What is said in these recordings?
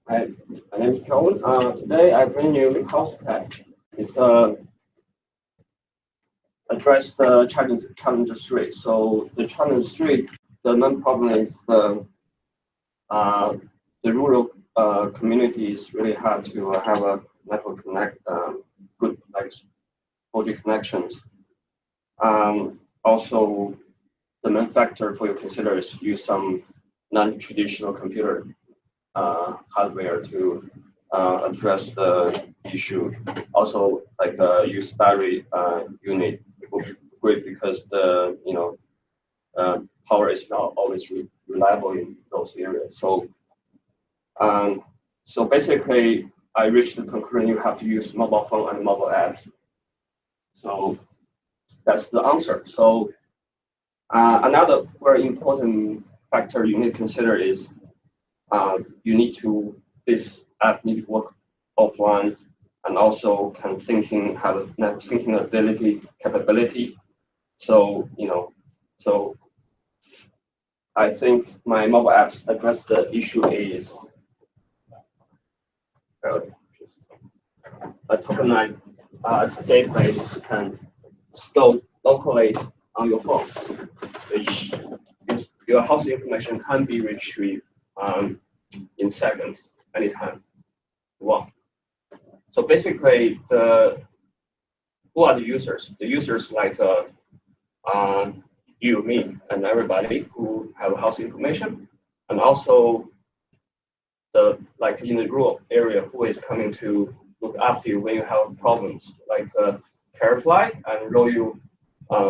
Hi, my name is Kelvin. Today I bring you HealthTag. It's address the challenge 3. So the challenge 3, the main problem is the rural communities really hard to have a network good like 4G connections. Also, the main factor for you to consider is use some non-traditional computer hardware to address the issue. Also, like use battery unit would be great because the power is not always reliable in those areas. So basically, I reached the conclusion you have to use mobile phone and mobile apps. So that's the answer. So another very important factor you need to consider is this app need to work offline and also can have a network syncing capability. So I think my mobile apps address the issue is a tokenized database can store locally on your phone, which means your house information can be retrieved in seconds, anytime you want. So basically, who are the users? The users like you, me, and everybody who have house information, and also like in the rural area who is coming to look after you when you have problems, like CareFly and Royal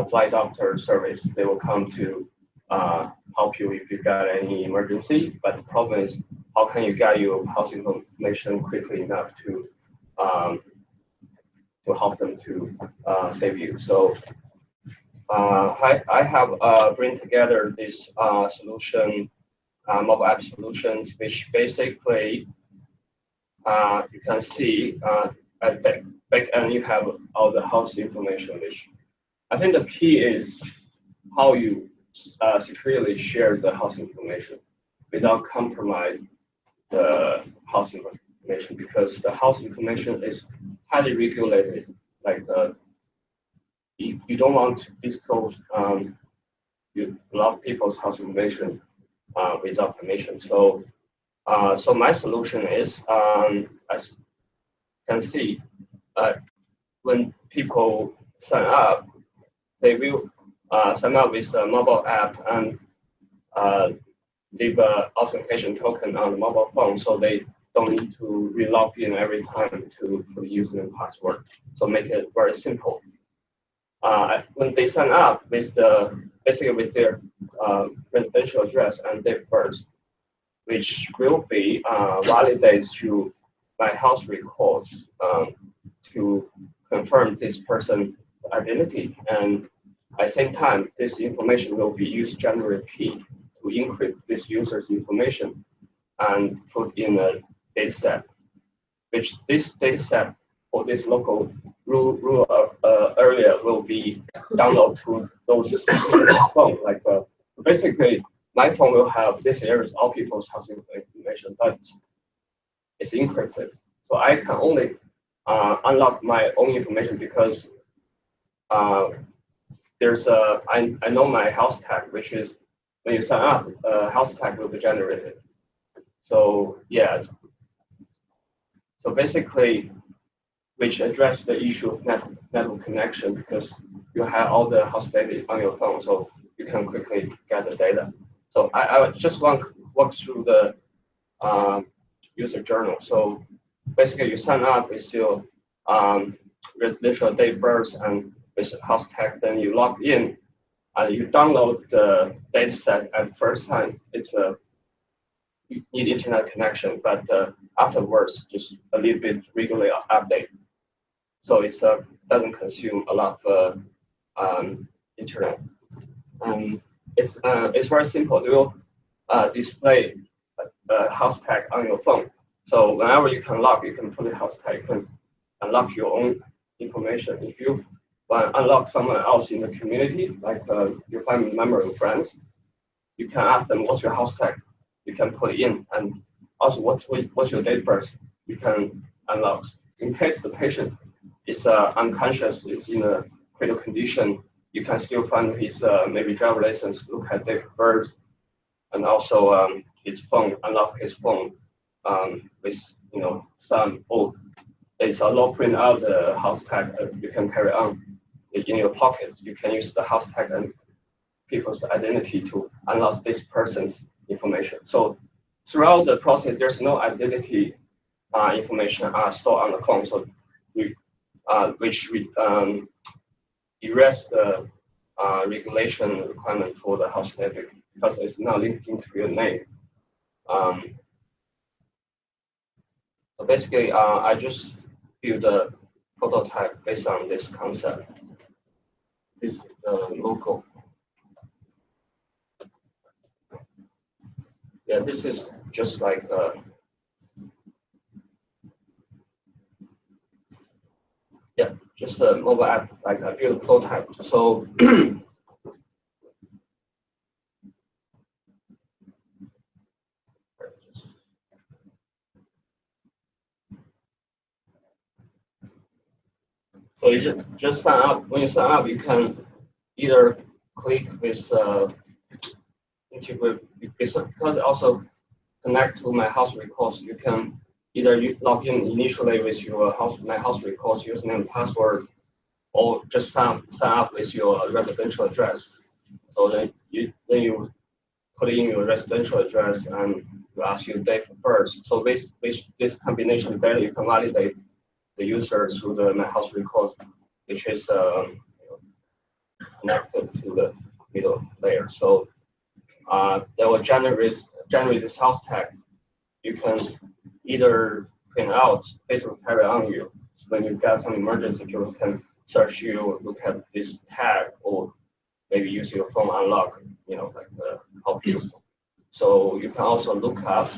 Fly Doctor Service. They will come to help you if you got any emergency. But the problem is, how can you get your house information quickly enough to help them to save you? So I have bring together this solution, mobile app solutions, which basically you can see at back end you have all the house information. Which I think the key is how you securely share the house information without compromise the house information, because the house information is highly regulated. Like you don't want to disclose a lot of people's house information without permission. So my solution is, as you can see, when people sign up, they will sign up with the mobile app and leave an authentication token on the mobile phone, so they don't need to re-log in every time to put username and password. So make it very simple. When they sign up with basically with their residential address and date of birth, which will be validated through my house records to confirm this person's identity. And at the same time, this information will be used generate key to encrypt this user's information and put in a data set, which this data set for this local rural area will be downloaded to those phone. Like basically, my phone will have this area's all people's house information, but it's encrypted. So I can only unlock my own information because there's I know my house tag, which is when you sign up, house tag will be generated. So yeah. So basically, which address the issue of network connection, because you have all the house data on your phone, so you can quickly get the data. So I just want to walk through the user journal. So basically, you sign up with your residential date of birth and with house tag, then you log in and you download the data set at first time. It's you need internet connection, but afterwards, just a little bit regularly update. So it doesn't consume a lot of internet. It's very simple. You will display a house tag on your phone. So whenever you can log, you can put a house tag. You can unlock your own information. If you want to unlock someone else in the community, like your family member or friends, you can ask them, what's your house tag? You can put it in, and also what's your date of birth, you can unlock. In case the patient is unconscious, is in a critical condition, you can still find his maybe driver license, look at date of birth, and also his phone, unlock his phone with some it's a law print out the HealthTag you can carry on in your pocket. You can use the HealthTag and people's identity to unlock this person's information. So throughout the process, there's no identity information stored on the phone. So which erase the regulation requirement for the HealthTag because it's not linked into your name. So basically, I just built a prototype based on this concept. This is the logo. Yeah, this is just like just a mobile app. Like I built a prototype. So so you just sign up. When you sign up, you can either click with integrate because it also connect to my house records. You can either log in initially with your my house records username and password, or just sign up with your residential address. So then you put in your residential address and you ask your date of birth. So with this combination of data, you can validate the user through the my house records, which is connected to the middle layer. So they will generate this HealthTag. You can either print out, basically carry on you. So when you get some emergency, you can search you, look at this tag, or maybe use your phone unlock, like help you. So you can also look up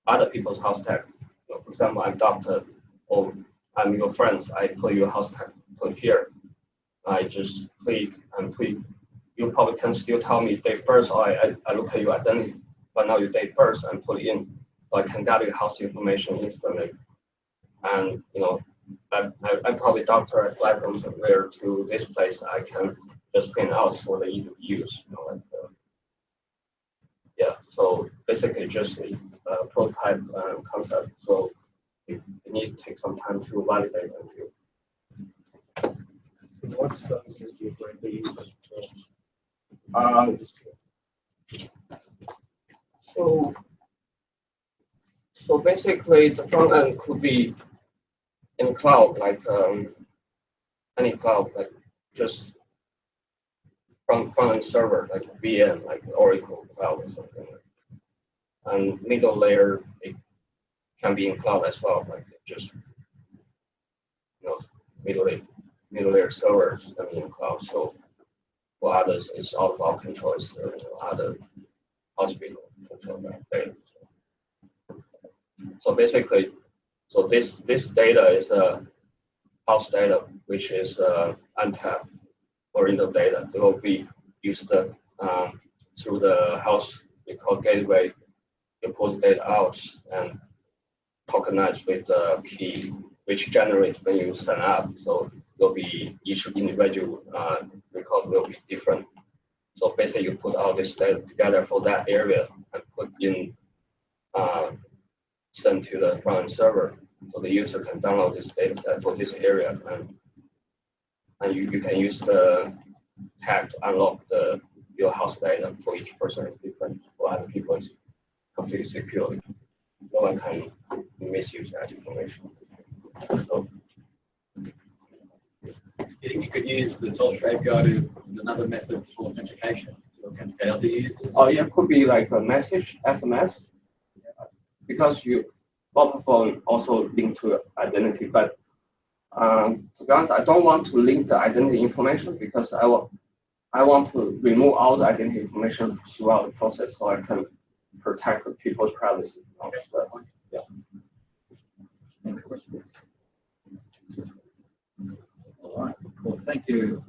other people's HealthTag. For example, I'm doctor, or I'm your friends. I put your HealthTag put here. I just click and click. You probably can still tell me date of birth, or I look at your identity, but now your date of birth and put it in, so I can gather your house information instantly. And I'm probably doctor at flight from somewhere to this place. I can just print out for the ease of use. So basically just a prototype concept. So it needs to take some time to validate and do. So what services do you currently use? So basically the front end could be in cloud, like any cloud, like just front end server, like VM, like Oracle cloud or something. And middle layer, it can be in cloud as well, like just middle layer servers can be in cloud. So for others, it's out of our control. It's other hospital control that data. So basically, this data is house data, which is untapped original data. It will be used through the house record gateway. You pull the data out and tokenize with the key, which generates when you sign up. So will be each individual record will be different. So basically, you put all this data together for that area and put in send to the front end server, so the user can download this data set for this area, and you can use the tag to unlock your house data. For each person is different. For other people, it's completely secure. No one can misuse that information. So, you think you could use the Telstra API as another method for authentication to authenticate other users? Oh yeah, it could be like a message, SMS, because mobile phone also linked to identity. But to be honest, I don't want to link the identity information because I want to remove all the identity information throughout the process, so I can protect the people's privacy. Yeah. All right. Well, thank you.